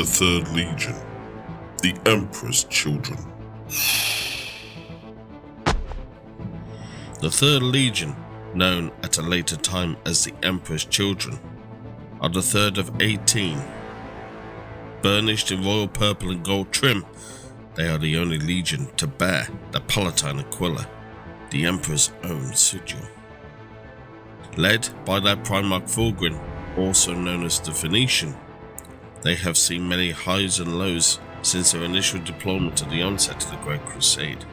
Third Legion, the Emperor's Children. The Third Legion, known at a later time as the Emperor's Children, are the third of 18. Burnished in royal purple and gold trim, they are the only legion to bear the Palatine Aquila, the Emperor's own sigil. Led by their Primarch Fulgrim, also known as the Phoenician, they have seen many highs and lows since their initial deployment at the onset of the Great Crusade,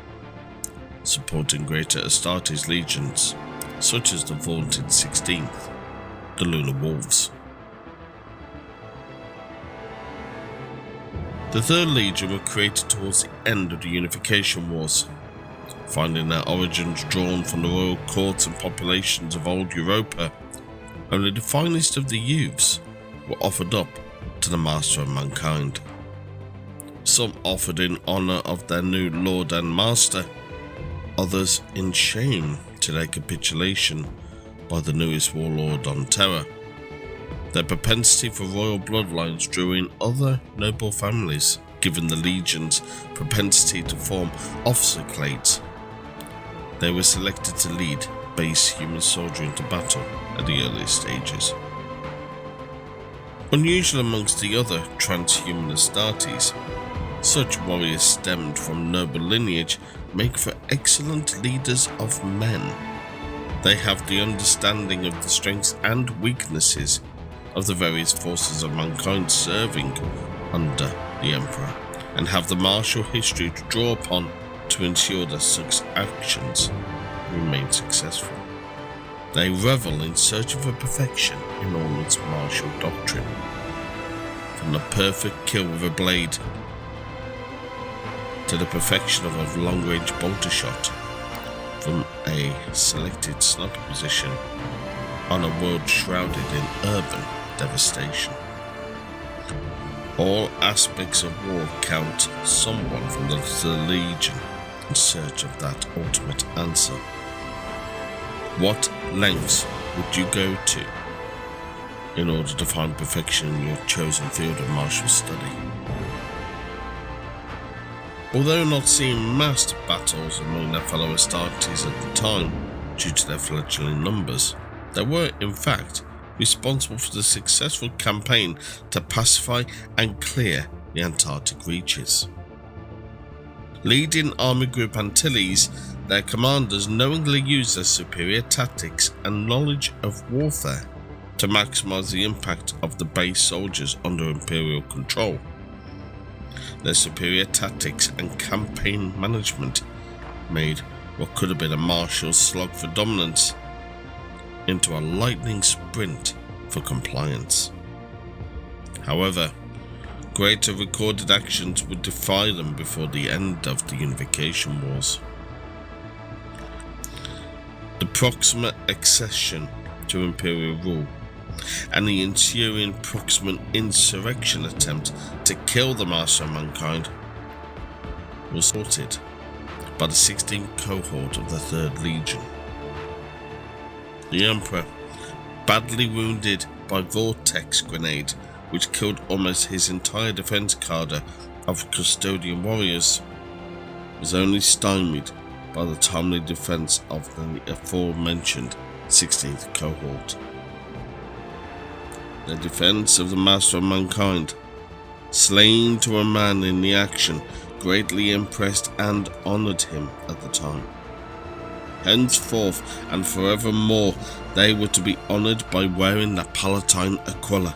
supporting greater Astartes legions such as the vaunted 16th, the Lunar Wolves. The Third Legion were created towards the end of the Unification Wars, finding their origins drawn from the royal courts and populations of old Europa. Only the finest of the youths were offered up to the master of mankind. Some offered in honour of their new lord and master, others in shame to their capitulation by the newest warlord on terror. Their propensity for royal bloodlines drew in other noble families, given the legion's propensity to form officer clades. They were selected to lead base human soldier into battle at the earliest stages. Unusual amongst the other transhuman Astartes, such warriors stemmed from noble lineage make for excellent leaders of men. They have the understanding of the strengths and weaknesses of the various forces of mankind serving under the Emperor, and have the martial history to draw upon to ensure that such actions remain successful. They revel in search of a perfection in all its martial doctrine, from the perfect kill with a blade to the perfection of a long-range bolter shot from a selected sniper position on a world shrouded in urban devastation. All aspects of war count someone from the Third Legion in search of that ultimate answer. What lengths would you go to in order to find perfection in your chosen field of martial study? Although not seeing massed battles among their fellow Astartes at the time due to their fledgling numbers, they were in fact responsible for the successful campaign to pacify and clear the Antarctic reaches. Leading Army Group Antilles, their commanders knowingly used their superior tactics and knowledge of warfare to maximise the impact of the base soldiers under Imperial control. Their superior tactics and campaign management made what could have been a martial slog for dominance into a lightning sprint for compliance. However, greater recorded actions would defy them before the end of the Unification Wars. The proximate accession to Imperial rule and the ensuing proximate insurrection attempt to kill the Master of Mankind was sorted by the 16th cohort of the Third Legion. The Emperor, badly wounded by vortex grenade which killed almost his entire defense cadre of custodian warriors, was only stymied by the timely defense of the aforementioned 16th cohort. The defense of the Master of Mankind, slain to a man in the action, greatly impressed and honoured him at the time. Henceforth and forevermore they were to be honoured by wearing the Palatine Aquila.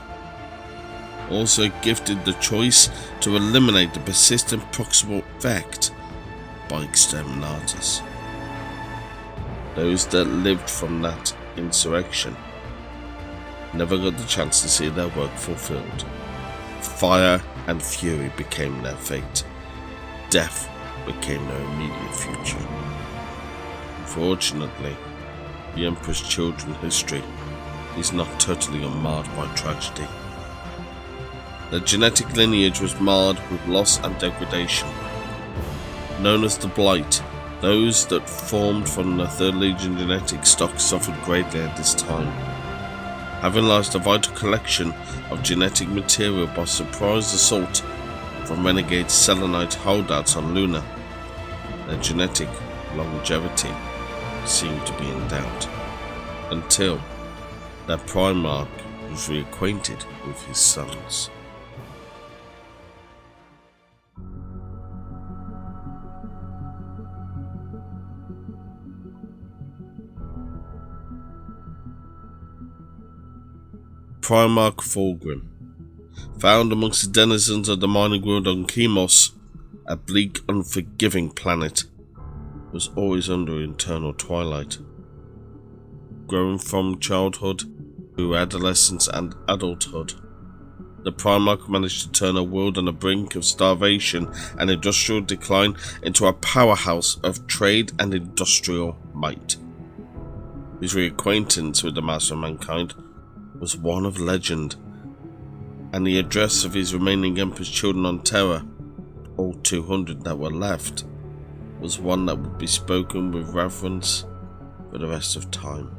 Also gifted the choice to eliminate the persistent proximal effect by exterminatus. Those that lived from that insurrection never got the chance to see their work fulfilled. Fire and fury became their fate. Death became their immediate future. Fortunately, the Emperor's Children history is not totally unmarred by tragedy. Their genetic lineage was marred with loss and degradation. Known as the blight, those that formed from the Third Legion genetic stock suffered greatly at this time. having lost a vital collection of genetic material by surprise assault from renegade Selenite holdouts on Luna, their genetic longevity seemed to be in doubt, until their Primarch was reacquainted with his sons. Primarch Fulgrim, found amongst the denizens of the mining world on Chemos, a bleak, unforgiving planet, was always under eternal twilight. Growing from childhood through adolescence and adulthood, the Primarch managed to turn a world on the brink of starvation and industrial decline into a powerhouse of trade and industrial might. His reacquaintance with the Master of Mankind was one of legend, and the address of his remaining Emperor's children on Terra, all 200 that were left, was one that would be spoken with reverence for the rest of time.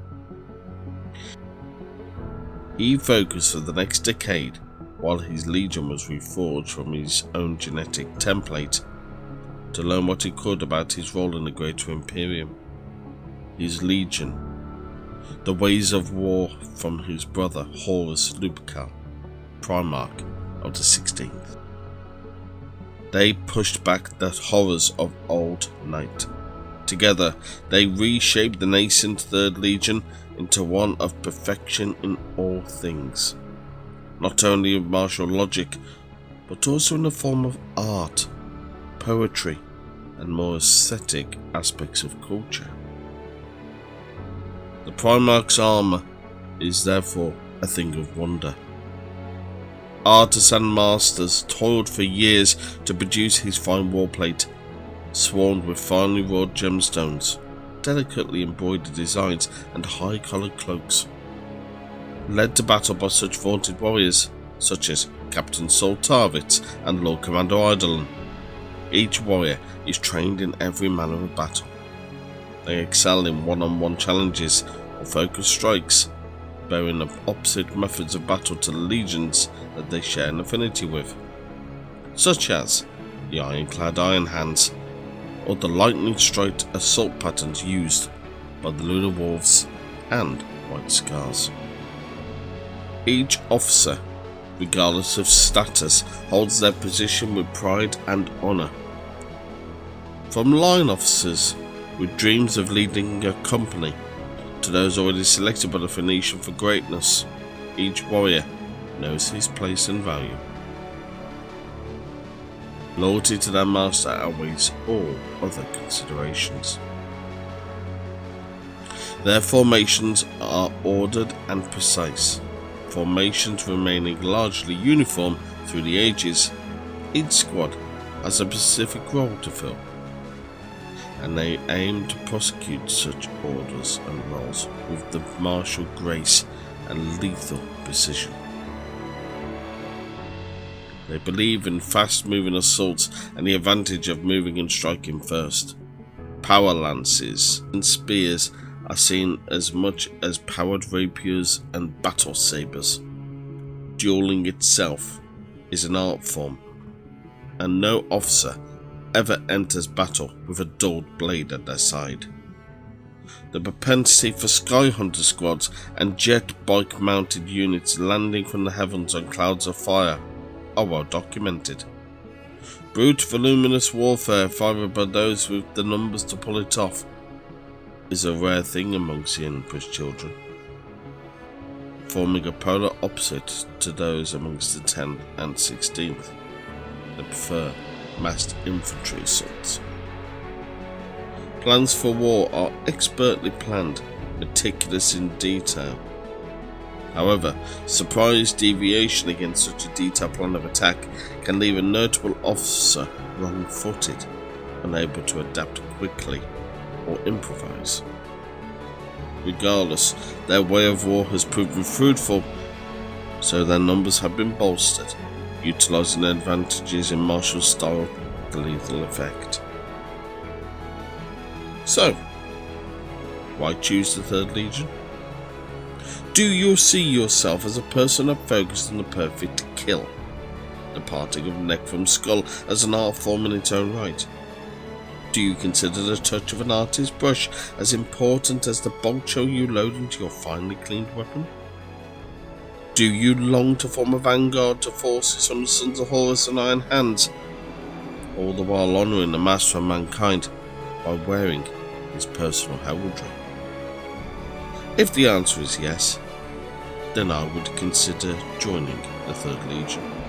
He focused for the next decade while his legion was reforged from his own genetic template to learn what he could about his role in the Greater Imperium, his legion, the ways of war from his brother Horus Lupercal, Primarch of the 16th. They pushed back the horrors of old night. Together, they reshaped the nascent Third Legion into one of perfection in all things, not only of martial logic, but also in the form of art, poetry, and more aesthetic aspects of culture. The Primarch's armour is therefore a thing of wonder. Artisan masters toiled for years to produce his fine warplate, swarmed with finely wrought gemstones, delicately embroidered designs, and high-coloured cloaks. Led to battle by such vaunted warriors, such as Captain Soltarvitz and Lord Commander Eidolon, each warrior is trained in every manner of battle. They excel in one-on-one challenges or focused strikes, bearing up opposite methods of battle to the legions that they share an affinity with, such as the ironclad Iron Hands or the lightning-striked assault patterns used by the Lunar Wolves and White Scars. Each officer, regardless of status, holds their position with pride and honour. From line officers with dreams of leading a company to those already selected by the Phoenician for greatness, each warrior knows his place and value. Loyalty to their master outweighs all other considerations. Their formations are ordered and precise, formations remaining largely uniform through the ages. Each squad has a specific role to fill, and they aim to prosecute such orders and roles with the martial grace and lethal precision. They believe in fast-moving assaults and the advantage of moving and striking first. Power lances and spears are seen as much as powered rapiers and battle sabers. Dueling itself is an art form, and no officer ever enters battle with a dulled blade at their side. The propensity for Skyhunter squads and jet bike mounted units landing from the heavens on clouds of fire are well documented. Brute voluminous warfare favoured by those with the numbers to pull it off is a rare thing amongst the Emperor's children, forming a polar opposite to those amongst the 10th and 16th that prefer massed infantry assaults. Plans for war are expertly planned, meticulous in detail. However, surprise deviation against such a detailed plan of attack can leave a notable officer wrong-footed, unable to adapt quickly or improvise. Regardless, their way of war has proven fruitful, so their numbers have been bolstered, utilising their advantages in martial style to lethal effect. So, why choose the 3rd Legion? Do you see yourself as a person focused on the perfect kill? The parting of neck from skull as an art form in its own right? Do you consider the touch of an artist's brush as important as the bolcho you load into your finely cleaned weapon? Do you long to form a vanguard to forces from the sons of Horus and Iron Hands, all the while honouring the master of mankind by wearing his personal heraldry? If the answer is yes, then I would consider joining the 3rd Legion.